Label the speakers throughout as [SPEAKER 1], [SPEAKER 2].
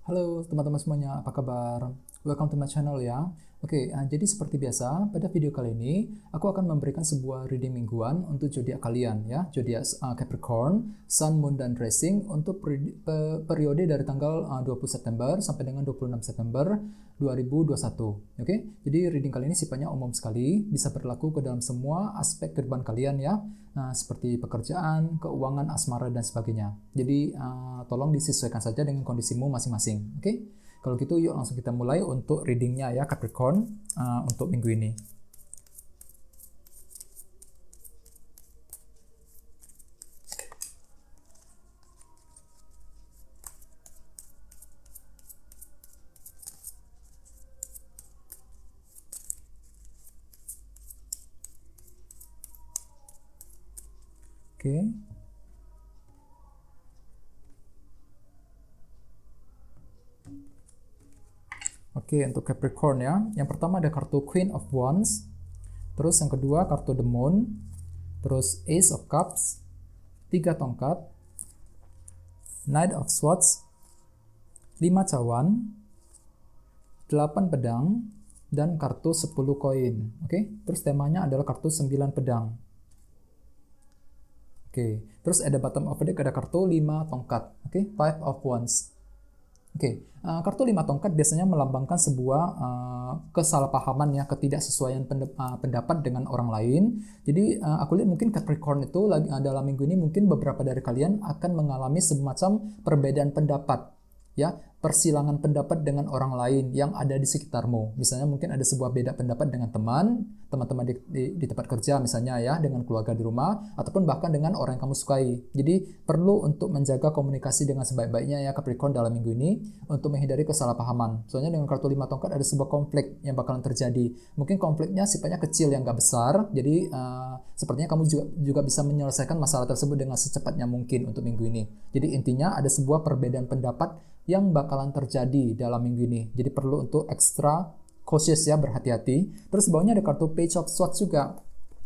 [SPEAKER 1] Halo teman-teman semuanya, apa kabar? Welcome to my channel ya. Oke, jadi seperti biasa, pada video kali ini aku akan memberikan sebuah reading mingguan untuk zodiak kalian ya, zodiak Capricorn, Sun, Moon, dan Rising untuk periode dari tanggal 20 September sampai dengan 26 September 2021. Oke, jadi reading kali ini sifatnya umum sekali, bisa berlaku ke dalam semua aspek kehidupan kalian ya. Nah, seperti pekerjaan, keuangan, asmara, dan sebagainya. Jadi, tolong disesuaikan saja dengan kondisimu masing-masing. Oke? Kalau gitu, yuk langsung kita mulai untuk readingnya ya, Capricorn, untuk minggu ini. Oke. Oke, untuk Capricorn ya. Yang pertama ada kartu Queen of Wands. Terus yang kedua kartu The Moon. Terus Ace of Cups. 3 tongkat. Knight of Swords. 5 cawan. 8 pedang. Dan kartu 10 koin. Oke, terus temanya adalah kartu 9 pedang. Oke, terus ada bottom of the deck ada kartu 5 tongkat. Oke, Five of Wands. Oke, kartu 5 tongkat biasanya melambangkan sebuah kesalahpahaman ya, ketidaksesuaian pendapat dengan orang lain. Jadi aku lihat mungkin Capricorn itu dalam minggu ini mungkin beberapa dari kalian akan mengalami semacam perbedaan pendapat ya, persilangan pendapat dengan orang lain yang ada di sekitarmu. Misalnya mungkin ada sebuah beda pendapat dengan teman-teman di tempat kerja misalnya ya, dengan keluarga di rumah, ataupun bahkan dengan orang yang kamu sukai. Jadi perlu untuk menjaga komunikasi dengan sebaik-baiknya ya Capricorn dalam minggu ini untuk menghindari kesalahpahaman. Soalnya dengan kartu 5 tongkat ada sebuah konflik yang bakalan terjadi. Mungkin konfliknya sifatnya kecil yang nggak besar, jadi sepertinya kamu juga bisa menyelesaikan masalah tersebut dengan secepatnya mungkin untuk minggu ini. Jadi intinya ada sebuah perbedaan pendapat yang bakalan terjadi dalam minggu ini. Jadi perlu untuk extra cautious ya, berhati-hati. Terus bawahnya ada kartu Page of Swords juga.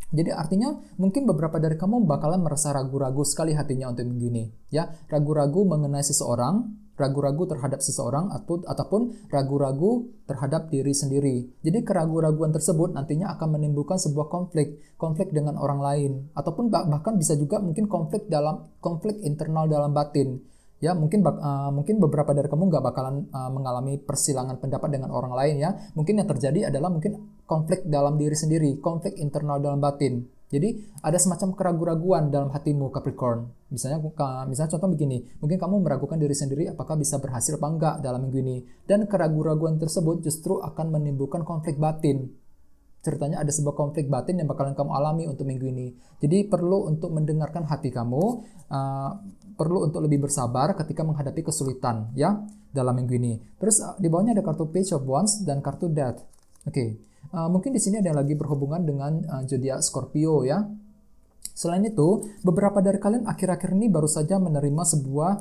[SPEAKER 1] Jadi artinya mungkin beberapa dari kamu bakalan merasa ragu-ragu sekali hatinya untuk minggu ini. Ya, ragu-ragu mengenai seseorang, ragu-ragu terhadap seseorang ataupun ragu-ragu terhadap diri sendiri. Jadi keraguan-raguan tersebut nantinya akan menimbulkan sebuah konflik dengan orang lain, ataupun bahkan bisa juga mungkin konflik internal dalam batin. Ya, mungkin beberapa dari kamu nggak bakalan mengalami persilangan pendapat dengan orang lain ya. Mungkin yang terjadi adalah mungkin konflik dalam diri sendiri, konflik internal dalam batin. Jadi ada semacam keraguan-raguan dalam hatimu Capricorn. Misalnya contoh begini, mungkin kamu meragukan diri sendiri apakah bisa berhasil apa enggak dalam minggu ini. Dan keraguan-raguan tersebut justru akan menimbulkan konflik batin. Ceritanya ada sebuah konflik batin yang bakalan kamu alami untuk minggu ini. Jadi perlu untuk mendengarkan hati kamu, perlu untuk lebih bersabar ketika menghadapi kesulitan ya dalam minggu ini. Terus di bawahnya ada kartu Page of Wands dan kartu Death. Oke. Mungkin di sini ada yang lagi berhubungan dengan zodiak Scorpio ya. Selain itu, beberapa dari kalian akhir-akhir ini baru saja menerima sebuah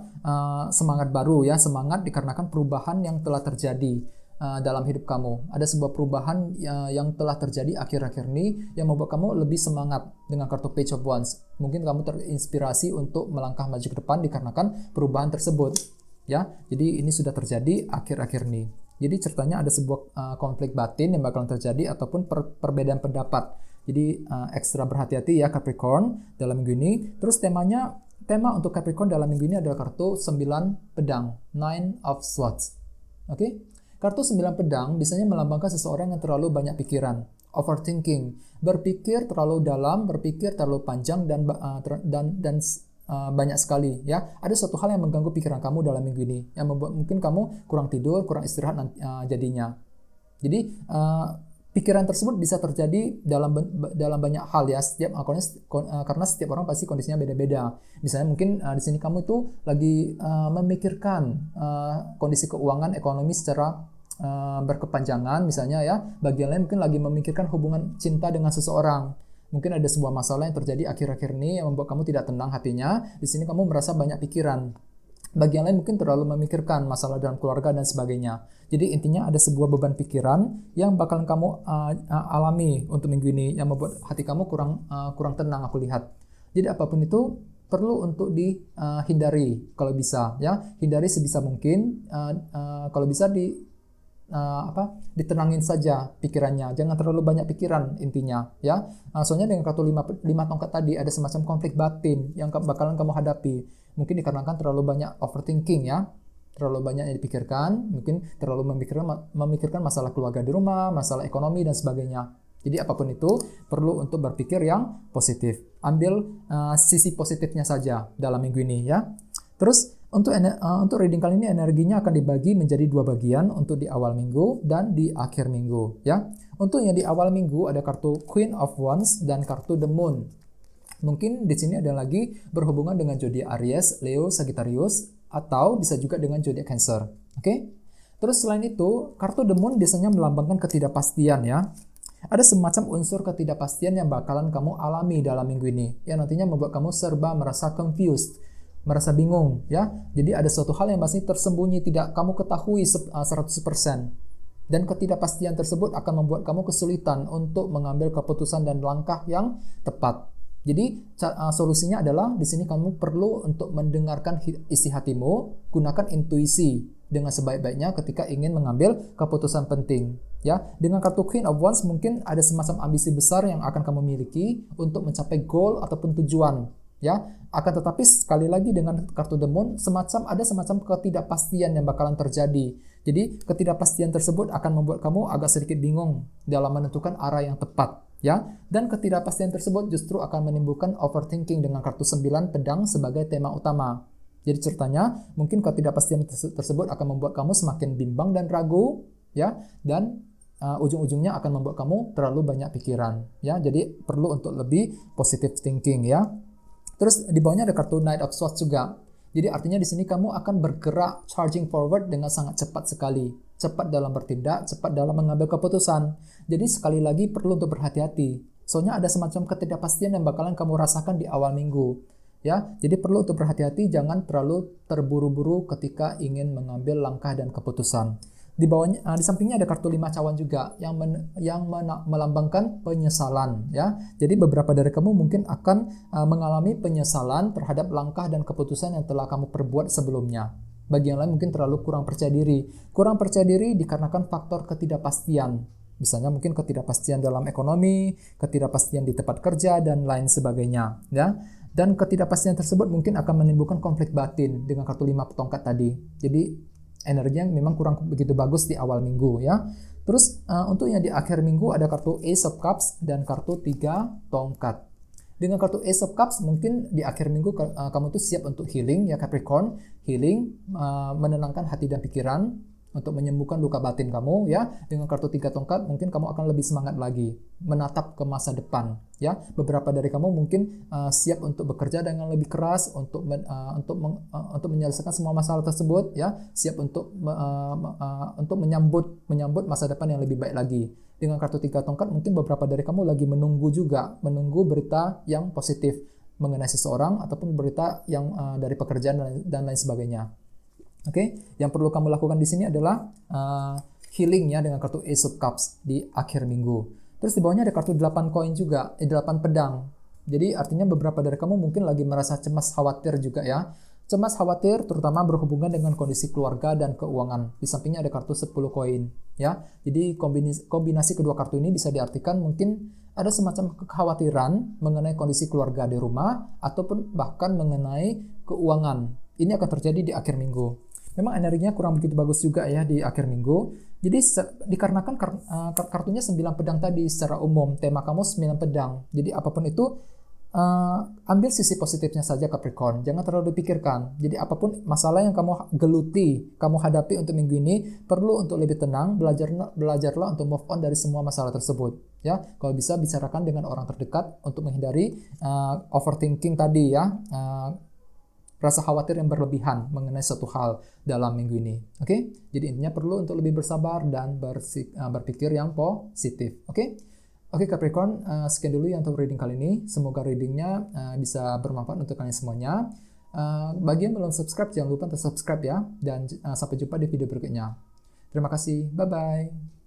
[SPEAKER 1] semangat baru ya, semangat dikarenakan perubahan yang telah terjadi dalam hidup kamu. Ada sebuah perubahan yang telah terjadi akhir-akhir ini yang membuat kamu lebih semangat dengan kartu Page of Wands. Mungkin kamu terinspirasi untuk melangkah maju ke depan dikarenakan perubahan tersebut. Ya, jadi ini sudah terjadi akhir-akhir ini. Jadi ceritanya ada sebuah konflik batin yang bakalan terjadi ataupun perbedaan pendapat. Jadi ekstra berhati-hati ya Capricorn dalam minggu ini. Terus tema untuk Capricorn dalam minggu ini adalah kartu 9 pedang, Nine of Swords. Oke? Kartu 9 pedang biasanya melambangkan seseorang yang terlalu banyak pikiran, overthinking, berpikir terlalu dalam, berpikir terlalu panjang dan banyak sekali ya. Ada suatu hal yang mengganggu pikiran kamu dalam minggu ini yang membuat mungkin kamu kurang tidur, kurang istirahat jadinya. Jadi pikiran tersebut bisa terjadi dalam banyak hal ya, karena setiap orang pasti kondisinya beda-beda. Misalnya mungkin di sini kamu tuh lagi memikirkan kondisi keuangan ekonomi secara berkepanjangan misalnya ya. Bagian lain mungkin lagi memikirkan hubungan cinta dengan seseorang. Mungkin ada sebuah masalah yang terjadi akhir-akhir ini yang membuat kamu tidak tenang hatinya. Di sini kamu merasa banyak pikiran. Bagian lain mungkin terlalu memikirkan masalah dalam keluarga dan sebagainya. Jadi intinya ada sebuah beban pikiran yang bakalan kamu alami untuk minggu ini yang membuat hati kamu kurang tenang aku lihat. Jadi apapun itu perlu untuk dihindari kalau bisa, ya. Hindari sebisa mungkin, kalau bisa ditenangin saja pikirannya, jangan terlalu banyak pikiran intinya, ya. Soalnya dengan kartu 5 tongkat tadi ada semacam konflik batin yang bakalan kamu hadapi, mungkin dikarenakan terlalu banyak overthinking, ya, terlalu banyak yang dipikirkan, mungkin terlalu memikirkan masalah keluarga di rumah, masalah ekonomi dan sebagainya. Jadi apapun itu perlu untuk berpikir yang positif, ambil sisi positifnya saja dalam minggu ini, ya. Terus untuk reading kali ini energinya akan dibagi menjadi 2 bagian, untuk di awal minggu dan di akhir minggu, ya. Untuk yang di awal minggu ada kartu Queen of Wands dan kartu The Moon. Mungkin di sini ada lagi berhubungan dengan zodiak Aries, Leo, Sagittarius, atau bisa juga dengan zodiak Cancer. Oke? Terus selain itu, kartu The Moon biasanya melambangkan ketidakpastian, ya. Ada semacam unsur ketidakpastian yang bakalan kamu alami dalam minggu ini, yang nantinya membuat kamu serba merasa confused, merasa bingung, ya. Jadi ada suatu hal yang masih tersembunyi, tidak kamu ketahui 100%. Dan ketidakpastian tersebut akan membuat kamu kesulitan untuk mengambil keputusan dan langkah yang tepat. Jadi solusinya adalah di sini kamu perlu untuk mendengarkan isi hatimu, gunakan intuisi dengan sebaik-baiknya ketika ingin mengambil keputusan penting, ya. Dengan kartu Queen of Wands mungkin ada semacam ambisi besar yang akan kamu miliki untuk mencapai goal ataupun tujuan, ya. Akan tetapi sekali lagi dengan kartu The Moon ada semacam ketidakpastian yang bakalan terjadi. Jadi ketidakpastian tersebut akan membuat kamu agak sedikit bingung dalam menentukan arah yang tepat, ya. Dan ketidakpastian tersebut justru akan menimbulkan overthinking dengan kartu 9 pedang sebagai tema utama. Jadi ceritanya mungkin ketidakpastian tersebut akan membuat kamu semakin bimbang dan ragu, ya, dan ujung-ujungnya akan membuat kamu terlalu banyak pikiran, ya. Jadi perlu untuk lebih positive thinking, ya. Terus di bawahnya ada kartu Knight of Swords juga. Jadi artinya di sini kamu akan bergerak charging forward dengan sangat cepat sekali. Cepat dalam bertindak, cepat dalam mengambil keputusan. Jadi sekali lagi perlu untuk berhati-hati. Soalnya ada semacam ketidakpastian yang bakalan kamu rasakan di awal minggu, ya. Jadi perlu untuk berhati-hati, jangan terlalu terburu-buru ketika ingin mengambil langkah dan keputusan. Di bawahnya, di sampingnya ada kartu 5 cawan juga yang melambangkan penyesalan, ya. Jadi beberapa dari kamu mungkin akan mengalami penyesalan terhadap langkah dan keputusan yang telah kamu perbuat sebelumnya. Bagi yang lain mungkin terlalu kurang percaya diri. Kurang percaya diri dikarenakan faktor ketidakpastian. Misalnya mungkin ketidakpastian dalam ekonomi, ketidakpastian di tempat kerja, dan lain sebagainya, ya. Dan ketidakpastian tersebut mungkin akan menimbulkan konflik batin dengan kartu 5 tongkat tadi. Jadi energinya memang kurang begitu bagus di awal minggu, ya. Terus untuk yang di akhir minggu ada kartu Ace of Cups dan kartu 3 tongkat. Dengan kartu Ace of Cups mungkin di akhir minggu kamu tuh siap untuk healing, ya Capricorn. Healing, menenangkan hati dan pikiran untuk menyembuhkan luka batin kamu, ya. Dengan kartu 3 tongkat mungkin kamu akan lebih semangat lagi menatap ke masa depan, ya. Beberapa dari kamu mungkin siap untuk bekerja dengan lebih keras untuk menyelesaikan semua masalah tersebut, ya. Siap untuk menyambut masa depan yang lebih baik lagi. Dengan kartu 3 tongkat mungkin beberapa dari kamu lagi menunggu berita yang positif mengenai seseorang ataupun berita yang dari pekerjaan dan lain sebagainya. Oke, yang perlu kamu lakukan di sini adalah healing, ya, dengan kartu Ace of Cups di akhir minggu. Terus di bawahnya ada kartu 8 koin juga, 8 pedang. Jadi artinya beberapa dari kamu mungkin lagi merasa cemas khawatir juga, ya. Cemas khawatir terutama berhubungan dengan kondisi keluarga dan keuangan. Di sampingnya ada kartu 10 koin, ya. Jadi kombinasi kedua kartu ini bisa diartikan mungkin ada semacam kekhawatiran mengenai kondisi keluarga di rumah ataupun bahkan mengenai keuangan. Ini akan terjadi di akhir minggu. Memang energinya kurang begitu bagus juga, ya, di akhir minggu. Jadi dikarenakan kartunya 9 pedang tadi secara umum, tema kamu 9 pedang. Jadi apapun itu ambil sisi positifnya saja Capricorn, jangan terlalu dipikirkan. Jadi apapun masalah yang kamu geluti, kamu hadapi untuk minggu ini, perlu untuk lebih tenang, belajarlah untuk move on dari semua masalah tersebut, ya. Kalau bisa bicarakan dengan orang terdekat untuk menghindari overthinking tadi, ya. Rasa khawatir yang berlebihan mengenai suatu hal dalam minggu ini. Oke? Jadi intinya perlu untuk lebih bersabar dan berpikir yang positif. Oke? Oke Capricorn, sekian dulu yang untuk reading kali ini. Semoga readingnya bisa bermanfaat untuk kalian semuanya. Bagi yang belum subscribe, jangan lupa untuk subscribe, ya. Dan sampai jumpa di video berikutnya. Terima kasih. Bye-bye.